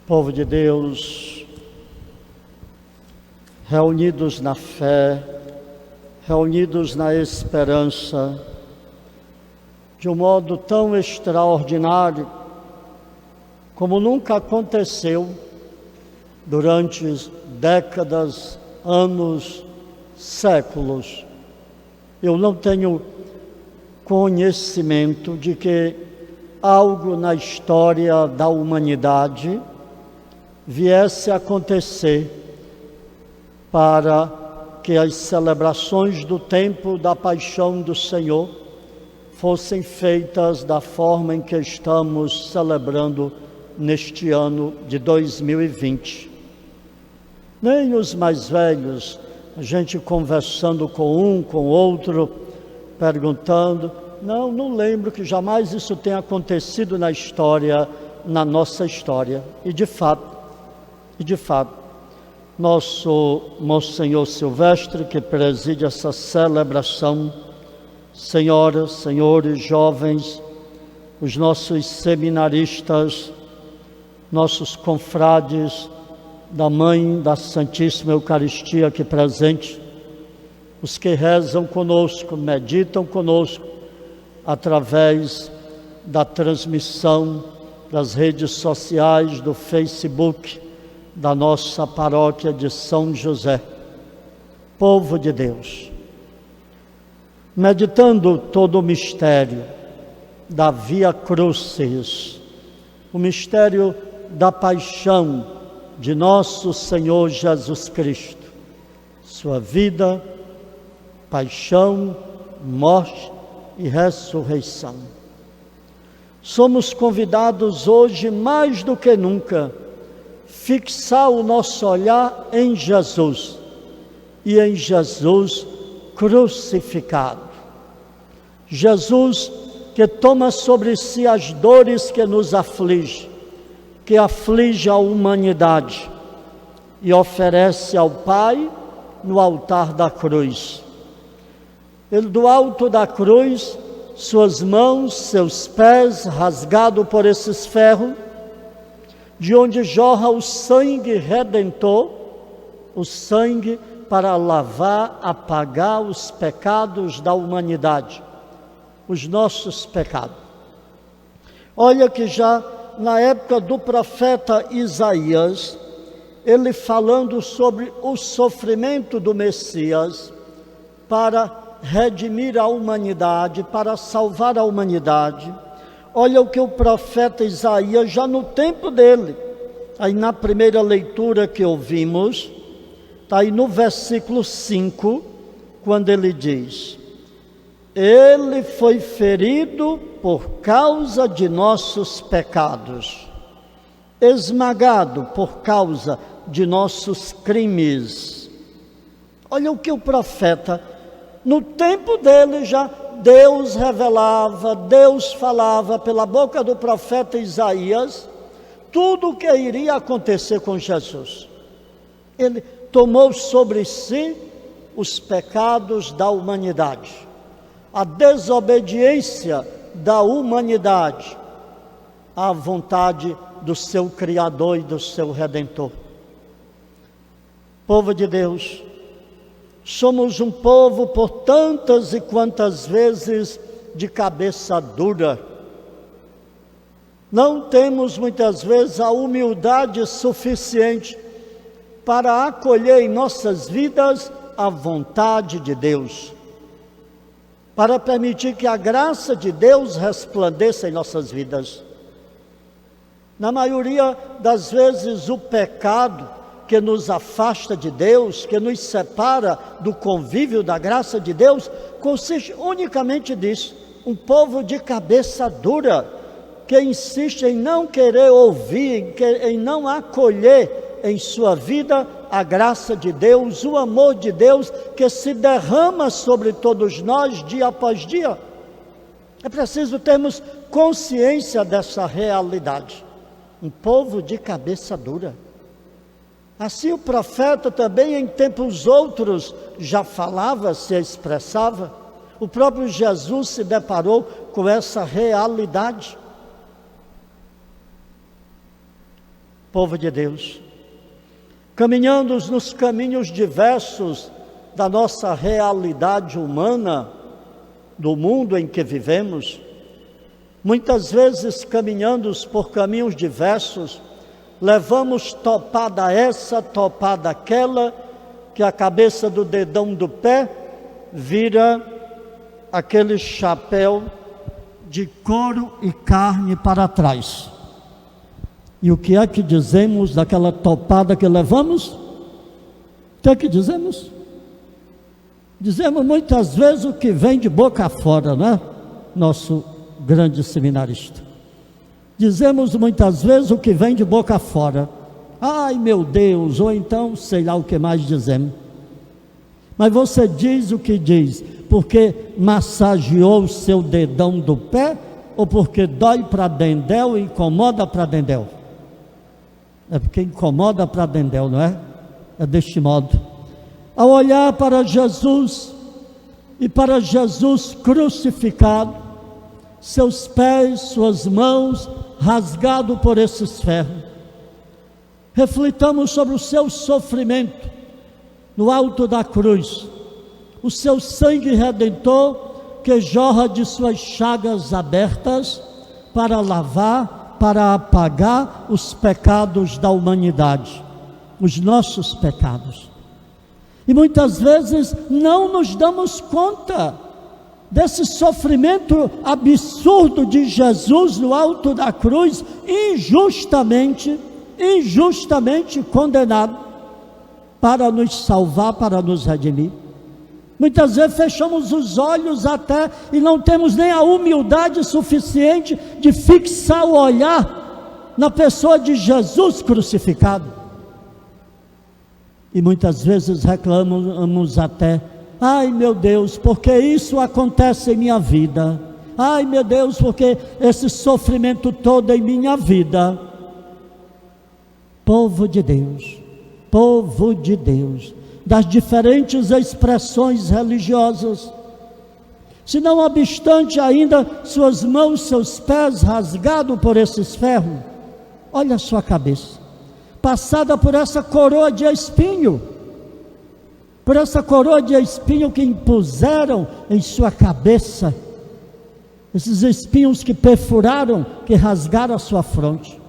Povo de Deus, reunidos na fé, reunidos na esperança, de um modo tão extraordinário, como nunca aconteceu durante décadas, anos, séculos. Eu não tenho conhecimento de que algo na história da humanidade viesse a acontecer para que as celebrações do tempo da paixão do Senhor fossem feitas da forma em que estamos celebrando neste ano de 2020. Nem os mais velhos, a gente conversando com um, com outro, perguntando, não lembro que jamais isso tenha acontecido na história, na nossa história. E de fato, nosso Monsenhor Silvestre, que preside essa celebração, senhoras, senhores, jovens, os nossos seminaristas, nossos confrades da Mãe da Santíssima Eucaristia aqui presente, os que rezam conosco, meditam conosco, através da transmissão das redes sociais, do Facebook, da nossa paróquia de São José. Povo de Deus, meditando todo o mistério da Via Crucis, o mistério da paixão de nosso Senhor Jesus Cristo, sua vida, paixão, morte e ressurreição. Somos convidados hoje, mais do que nunca, fixar o nosso olhar em Jesus e em Jesus crucificado. Jesus que toma sobre si as dores que nos afligem, que aflige a humanidade e oferece ao Pai no altar da cruz. Ele, do alto da cruz, suas mãos, seus pés, rasgado por esses ferros, de onde jorra o sangue redentor, o sangue para lavar, apagar os pecados da humanidade, os nossos pecados. Olha que já na época do profeta Isaías, ele falando sobre o sofrimento do Messias para redimir a humanidade, para salvar a humanidade. Olha o que o profeta Isaías, já no tempo dele, aí na primeira leitura que ouvimos, está aí no versículo 5, quando ele diz: Ele foi ferido por causa de nossos pecados, esmagado por causa de nossos crimes. Olha o que o profeta, no tempo dele já, Deus revelava, Deus falava pela boca do profeta Isaías, tudo o que iria acontecer com Jesus. Ele tomou sobre si os pecados da humanidade, a desobediência da humanidade à vontade do seu Criador e do seu Redentor. Povo de Deus, somos um povo por tantas e quantas vezes de cabeça dura. Não temos muitas vezes a humildade suficiente para acolher em nossas vidas a vontade de Deus, para permitir que a graça de Deus resplandeça em nossas vidas. Na maioria das vezes, o pecado que nos afasta de Deus, que nos separa do convívio da graça de Deus, consiste unicamente disso: um povo de cabeça dura, que insiste em não querer ouvir, em não acolher em sua vida a graça de Deus, o amor de Deus que se derrama sobre todos nós dia após dia. É preciso termos consciência dessa realidade. Um povo de cabeça dura. Assim o profeta também em tempos outros já falava, se expressava. O próprio Jesus se deparou com essa realidade. Povo de Deus, caminhando nos caminhos diversos da nossa realidade humana, do mundo em que vivemos, muitas vezes caminhando por caminhos diversos, levamos topada essa, topada aquela, que a cabeça do dedão do pé vira aquele chapéu de couro e carne para trás. E o que é que dizemos daquela topada que levamos? O que é que dizemos? Dizemos muitas vezes o que vem de boca fora, né? Nosso grande seminarista. Dizemos muitas vezes o que vem de boca fora. Ai meu Deus, ou então sei lá o que mais dizemos. Mas você diz o que diz, porque massageou o seu dedão do pé, ou porque dói para dendéu e incomoda para dendéu? É porque incomoda para dendéu, não é? É deste modo. Ao olhar para Jesus, e para Jesus crucificado, seus pés, suas mãos, rasgado por esses ferros, reflitamos sobre o seu sofrimento, no alto da cruz, o seu sangue redentor, que jorra de suas chagas abertas, para lavar, para apagar os pecados da humanidade, os nossos pecados. E muitas vezes não nos damos conta desse sofrimento absurdo de Jesus no alto da cruz, injustamente condenado, para nos salvar, para nos redimir. Muitas vezes fechamos os olhos até e não temos nem a humildade suficiente de fixar o olhar na pessoa de Jesus crucificado. E muitas vezes reclamamos até: ai meu Deus, porque isso acontece em minha vida? Ai meu Deus, porque esse sofrimento todo em minha vida? Povo de Deus, das diferentes expressões religiosas, se não obstante ainda suas mãos, seus pés rasgados por esses ferros, olha a sua cabeça, passada por essa coroa de espinho, que impuseram em sua cabeça, esses espinhos que perfuraram, que rasgaram a sua fronte.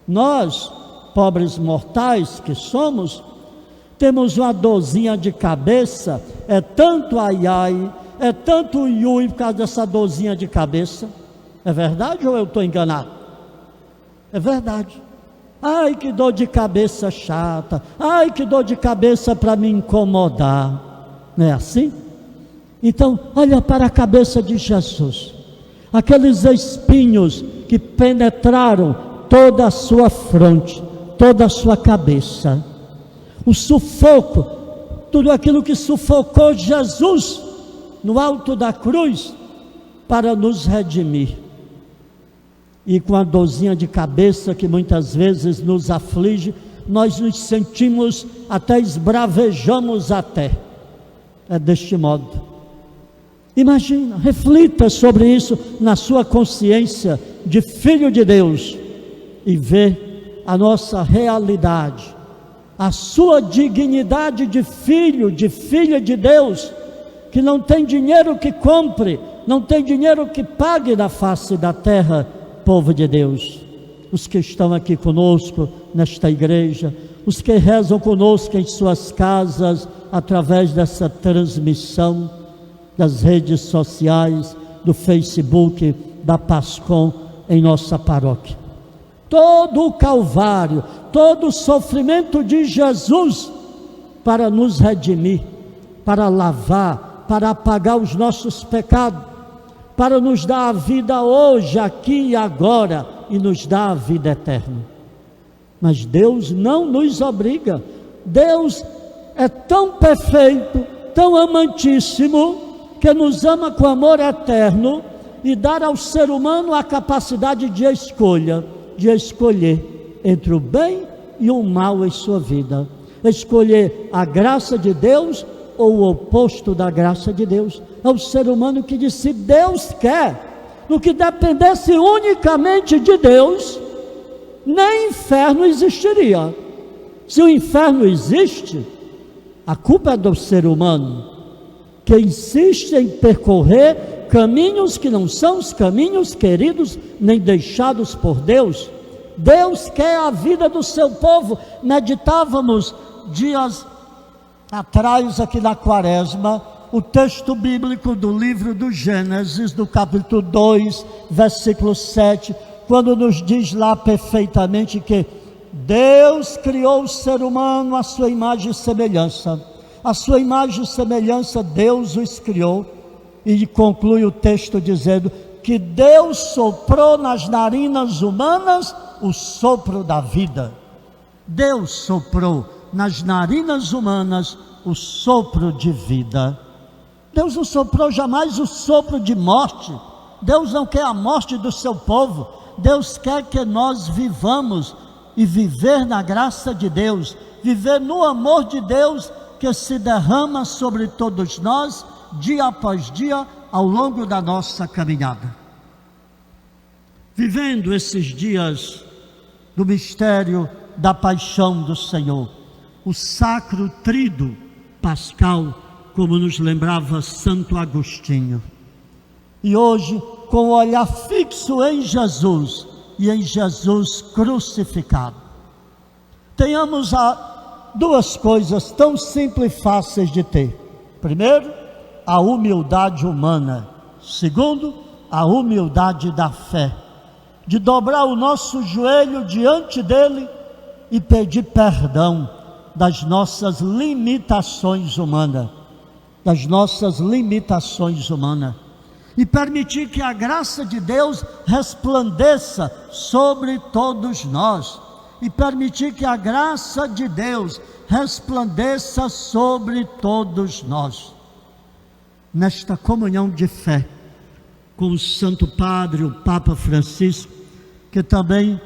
Nós, pobres mortais que somos, temos uma dorzinha de cabeça, é tanto ai ai, é tanto iui por causa dessa dorzinha de cabeça. É verdade ou eu estou enganado? É verdade. Ai que dor de cabeça chata, ai que dor de cabeça para me incomodar. Não é assim? Então, olha para a cabeça de Jesus, aqueles espinhos que penetraram toda a sua fronte, toda a sua cabeça, o sufoco, tudo aquilo que sufocou Jesus no alto da cruz para nos redimir. E com a dorzinha de cabeça que muitas vezes nos aflige, nós nos sentimos até, esbravejamos até. É deste modo. Imagina, reflita sobre isso na sua consciência de filho de Deus e vê a nossa realidade, a sua dignidade de filho, de filha de Deus, que não tem dinheiro que compre, não tem dinheiro que pague na face da terra. Povo de Deus, os que estão aqui conosco nesta igreja, os que rezam conosco em suas casas, através dessa transmissão das redes sociais, do Facebook, da Pascom em nossa paróquia. Todo o Calvário, todo o sofrimento de Jesus para nos redimir, para lavar, para apagar os nossos pecados, para nos dar a vida hoje, aqui e agora, e nos dar a vida eterna. Mas Deus não nos obriga. Deus é tão perfeito, tão amantíssimo, que nos ama com amor eterno e dá ao ser humano a capacidade de escolha, de escolher entre o bem e o mal em sua vida, escolher a graça de Deus ou o oposto da graça de Deus. É o ser humano que diz: se Deus quer, no que dependesse unicamente de Deus, nem inferno existiria. Se o inferno existe, a culpa é do ser humano, que insiste em percorrer caminhos que não são os caminhos queridos nem deixados por Deus. Deus quer a vida do seu povo. Meditávamos dias atrás aqui na Quaresma, o texto bíblico do livro do Gênesis, do capítulo 2, versículo 7, quando nos diz lá perfeitamente que Deus criou o ser humano à sua imagem e semelhança. A sua imagem e semelhança Deus os criou. E conclui o texto dizendo que Deus soprou nas narinas humanas o sopro da vida. Deus soprou nas narinas humanas o sopro de vida. Deus não soprou jamais o sopro de morte. Deus não quer a morte do seu povo. Deus quer que nós vivamos e viver na graça de Deus, viver no amor de Deus que se derrama sobre todos nós, dia após dia, ao longo da nossa caminhada. Vivendo esses dias do mistério da paixão do Senhor, o sacro tríduo pascal, como nos lembrava Santo Agostinho. E hoje, com o olhar fixo em Jesus e em Jesus crucificado, tenhamos duas coisas tão simples e fáceis de ter. Primeiro, a humildade humana. Segundo, a humildade da fé, de dobrar o nosso joelho diante dele e pedir perdão das nossas limitações humanas, e permitir que a graça de Deus resplandeça sobre todos nós, nesta comunhão de fé com o Santo Padre, o Papa Francisco, que também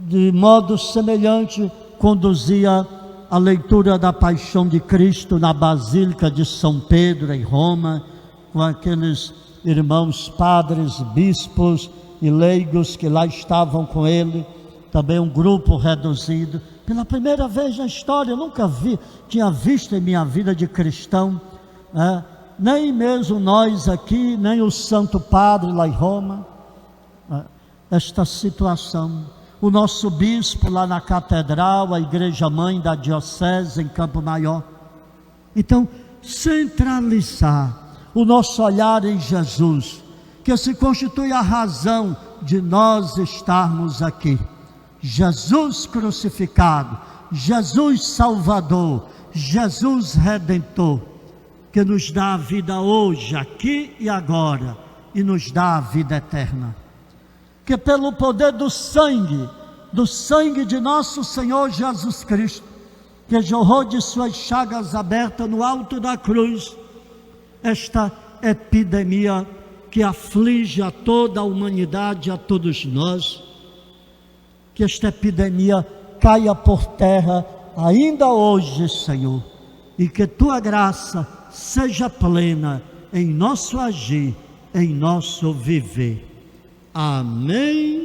de modo semelhante conduzia a leitura da Paixão de Cristo na Basílica de São Pedro em Roma, com aqueles irmãos padres, bispos e leigos que lá estavam com ele, também um grupo reduzido. Pela primeira vez na história, eu nunca tinha visto em minha vida de cristão, nem mesmo nós aqui, nem o Santo Padre lá em Roma, esta situação. O nosso bispo lá na catedral, a igreja mãe da diocese em Campo Maior. Então, centralizar o nosso olhar em Jesus, que se constitui a razão de nós estarmos aqui. Jesus crucificado, Jesus Salvador, Jesus Redentor, que nos dá a vida hoje, aqui e agora, e nos dá a vida eterna. Que pelo poder do sangue de nosso Senhor Jesus Cristo, que jorrou de suas chagas abertas no alto da cruz, esta epidemia que aflige a toda a humanidade, a todos nós, que esta epidemia caia por terra ainda hoje, Senhor, e que tua graça seja plena em nosso agir, em nosso viver. Amém.